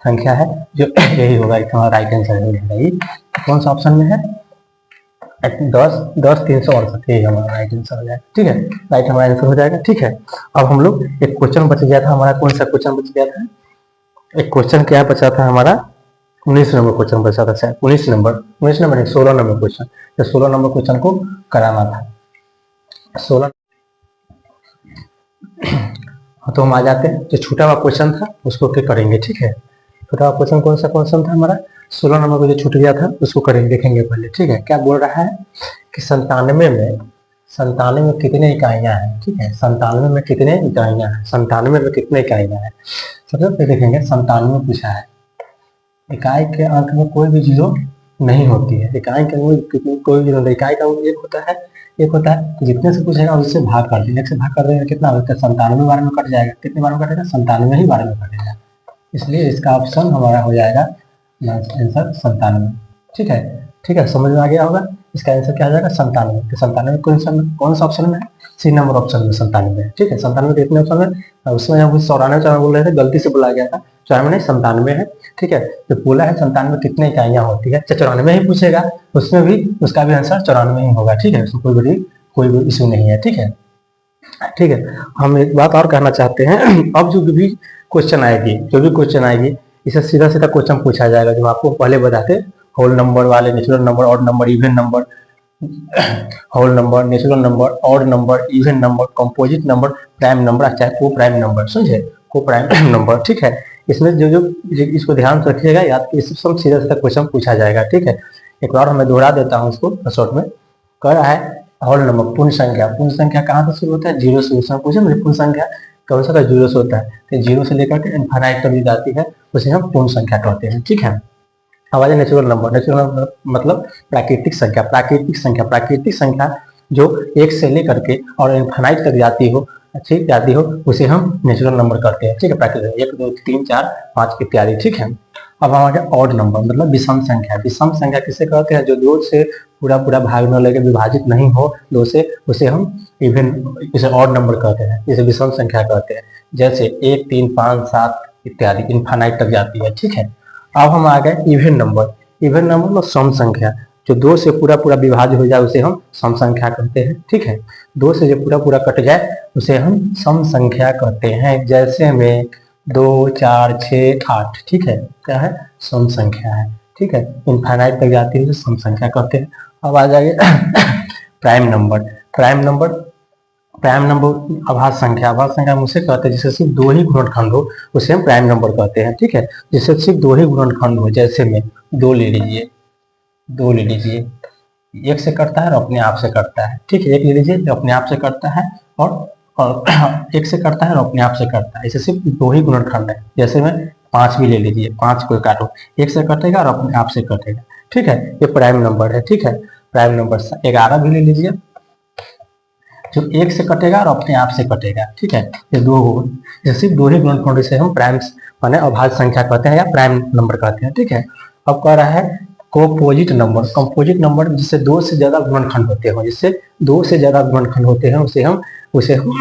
संख्या है, जो यही होगा। हमारा राइट आंसर हो जाएगा। ये कौन सा ऑप्शन में है? 368। यही हमारा राइट आंसर हो जाएगा। ठीक है, राइट हमारा आंसर हो जाएगा। ठीक है, अब हम लोग एक क्वेश्चन बच गया था हमारा। कौन सा क्वेश्चन बच गया था? एक क्वेश्चन क्या बचा था हमारा? 19 नंबर क्वेश्चन बचा था शायद। 19 नंबर नहीं, 16 नंबर क्वेश्चन। तो 16 नंबर क्वेश्चन को कराना था। 16 तो हम आ जाते हैं, जो छूटा हुआ क्वेश्चन था उसको क्या करेंगे। ठीक है, छूटा हुआ क्वेश्चन कौन सा क्वेश्चन था हमारा? 16 नंबर को जो छूट गया था उसको करेंगे, देखेंगे पहले। ठीक है, क्या बोल रहा है कि 97 में कितने इकाइयां हैं? ठीक है, 97 में कितने इकाइयां हैं? 97 में कितने इकाइयां हैं? सबसे पहले देखेंगे 97 पूछा है। इकाई के अंक में कोई भी जीरो नहीं होती है। इकाई के कोई जीरो नहीं। इकाई का एक होता है तो जितने से पूछेगा उससे भाग कर देंगे। 1 से भाग कर देंगे कितना होता है? 97 बार में कट जाएगा। कितने बार में कटेगा? 97 ही बार में कटेगा। इसलिए इसका ऑप्शन हमारा हो जाएगा आंसर 97। ठीक है, ठीक है, समझ में आ गया होगा। इसका आंसर क्या हो जाएगा? 97। तो 97 कौन सा ऑप्शन में है? सी नंबर ऑप्शन में 97 है। ठीक है, 97 कितने ऑप्शन है? उसमें हम 94 बोल रहे थे, गलती से बोला गया था। 94 नहीं, 97 है। ठीक है, तो बोला है 97 कितने इकाइयां होती है। 94 ही पूछेगा, उसमें भी उसका भी आंसर 94 ही होगा। ठीक है, उसमें कोई भी इशू नहीं है। ठीक है, ठीक है, हम एक बात और कहना चाहते हैं। अब जो भी क्वेश्चन आएगी इसे सीधा क्वेश्चन पूछा जाएगा, जो आपको पहले बताते, होल नंबर वाले, natural number, odd number, even number, whole number, natural number, odd number, even number, composite number, prime number, चाहे को प्राइम नंबर। समझे? को प्राइम नंबर। ठीक है, इसमें जो इसको ध्यान से रखिएगा, याद कि इससे सब सीधा क्वेश्चन पूछा जाएगा। ठीक है, एक बार मैं दोहरा देता हूँ इसको शॉर्ट में। कह रहा है होल नंबर, पूर्ण संख्या कहाँ से शुरू होता है? 0 से। उसमें पूछे मुझे पूर्ण संख्या कौन सा? 0 से होता है। तो 0 से लेकर के इनफाइनाइट तक जाती है, उसे हम पूर्ण संख्या कहते हैं। ठीक है, अब आ जाए नेचुरल नंबर मतलब प्राकृतिक संख्या जो 1 से लेकर के और इनफाइनाइट तक जाती हो, उसे हम नेचुरल नंबर कहते हैं। ठीक है, प्राकृतिक 1, 2, 3, 4, 5 इत्यादि। ठीक है, अब हमारे ऑड नंबर मतलब विषम संख्या किसे कहते हैं? जो 2 से पूरा भाग न लेकर विभाजित नहीं हो 2 से, उसे हम इसे ऑड नंबर कहते हैं, इसे विषम संख्या कहते हैं। जैसे 1, 3, 5, 7 इत्यादि इनफाइनाइट तक जाती है। ठीक है, अब हम आ गए इवन नंबर मतलब सम संख्या, जो 2 से पूरा विभाज्य हो जाए उसे हम सम संख्या कहते हैं। ठीक है, 2 से जो पूरा कट जाए उसे हम सम संख्या कहते हैं। जैसे में 2, 4, 6, 8। ठीक है, क्या है? सम संख्या है। ठीक है, इनफाइनाइट तक जाती है तो सम संख्या कहते हैं। अब आ जाएंगे प्राइम नंबर आभाज्य संख्या हम उसे कहते हैं जिससे सिर्फ 2 ही गुणनखंड हो, उसे हम प्राइम नंबर कहते हैं। ठीक है, जिससे सिर्फ 2 ही गुणनखंड हो। जैसे में 2 ले लीजिए, 1 से कटता है और अपने आप से कटता है। ठीक है, 1 ले लीजिए जो अपने आप से कटता है और 1 से कटता है और अपने आप से कटता है। इसे सिर्फ 2 ही गुणनखंड है। जैसे में 5 भी ले लीजिए, 5 को काटो, 1 से कटेगा और अपने आप से कटेगा। ठीक है, ये प्राइम नंबर है। ठीक है, प्राइम नंबर 11 भी ले लीजिए, जो 1 से कटेगा और अपने आप से कटेगा। ठीक है, ये 2 सिर्फ 2 ही गुणनखंड, से हम प्राइम माने अभाज्य संख्या कहते हैं या प्राइम नंबर कहते हैं। ठीक है, अब कह रहा है कंपोजिट नंबर जिससे 2 से ज्यादा गुणनखंड होते हैं, उसे हम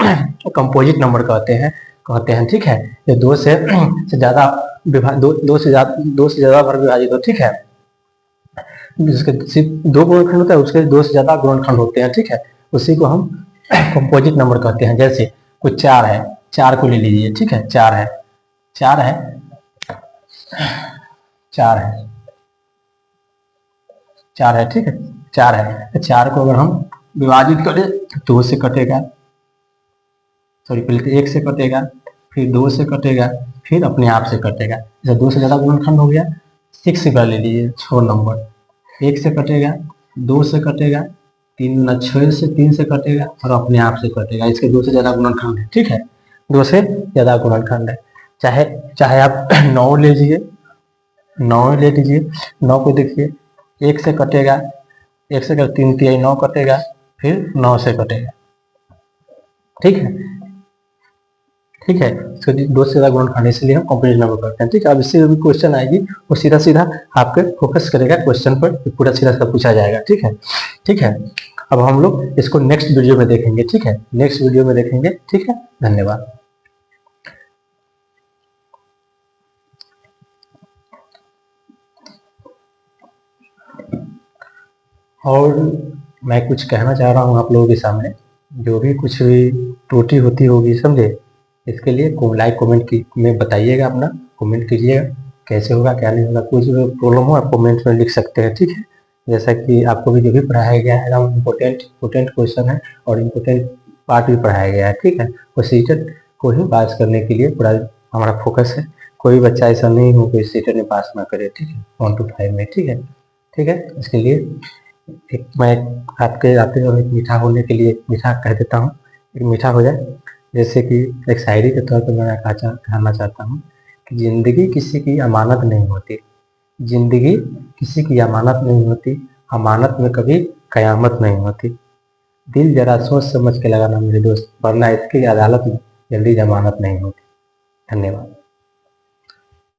कंपोजिट नंबर कहते हैं। ठीक है, ये 2 से ज्यादा बार विभाजित हो। ठीक है, जिसके सिर्फ 2 गुणनखंड होता है, उसके 2 से ज्यादा गुणनखंड होते हैं, ठीक है। उसी को हम कंपोजिट नंबर कहते हैं। जैसे कोई 4 है, 4 को ले लीजिए, ठीक है। 4 है, 4 है, 4 है, 4 है, ठीक है। 4 है, 4 को अगर हम विभाजित करें तो 2 से कटेगा, सॉरी पहले तो 1 से कटेगा, फिर 2 से कटेगा, फिर अपने आप से कटेगा। जैसे 2 से ज्यादा गुणनखंड हो गया, 6 का ले लीजिए, 6 नंबर, 1 से कटेगा, 2 से कटेगा, 6 से 3 से कटेगा और अपने आप से कटेगा। इसके 2 से ज्यादा गुणनखंड है, ठीक है। 2 से ज्यादा गुणनखंड है। चाहे चाहे आप 9 ले लीजिए, 9 ले लीजिए, 9 को देखिए, 1 से कटेगा, 1 से 3 तिहाई 9 कटेगा, फिर 9 से कटेगा, ठीक है। ठीक है, इसको 2 से ज्यादा गुणनखंड, इसलिए हम कंपोजिट नंबर करते हैं, ठीक है। अब इससे भी क्वेश्चन आएगी, वो सीधा सीधा आपके फोकस करेगा क्वेश्चन पर, पूरा सीधा सीधा पूछा जाएगा, ठीक है। ठीक है, अब हम लोग इसको नेक्स्ट वीडियो में देखेंगे, ठीक है। नेक्स्ट वीडियो में देखेंगे, ठीक है। धन्यवाद। और मैं कुछ कहना चाह रहा हूँ आप लोगों के सामने, जो भी कुछ भी त्रुटि होती होगी, समझे, इसके लिए लाइक कमेंट में बताइएगा, अपना कमेंट कीजिएगा, कैसे होगा क्या नहीं होगा। कुछ भी प्रॉब्लम हो आप कमेंट में लिख सकते हैं, ठीक है। जैसा कि आपको भी जो भी पढ़ाया गया है एकदम इम्पोर्टेंट क्वेश्चन है और इम्पोर्टेंट पार्ट भी पढ़ाया गया है, ठीक है। वो सीटेट को ही पास करने के लिए पूरा हमारा फोकस है। कोई बच्चा ऐसा नहीं हो कोई सीटेट में पास ना करे, ठीक है, 1 to 5 में, ठीक है। ठीक है, इसके लिए मैं आपके आते हुए एक मीठा होने के लिए मीठा कह देता हूँ, एक मीठा हो जाए। जैसे कि एक शायरी के तौर पर मैं कहना चाहता हूँ कि जिंदगी किसी की अमानत नहीं होती, जिंदगी किसी की अमानत नहीं होती, अमानत में कभी कयामत नहीं होती। दिल जरा सोच समझ के लगाना मेरे दोस्त, वरना इसकी अदालत में जल्दी जमानत नहीं होती। धन्यवाद।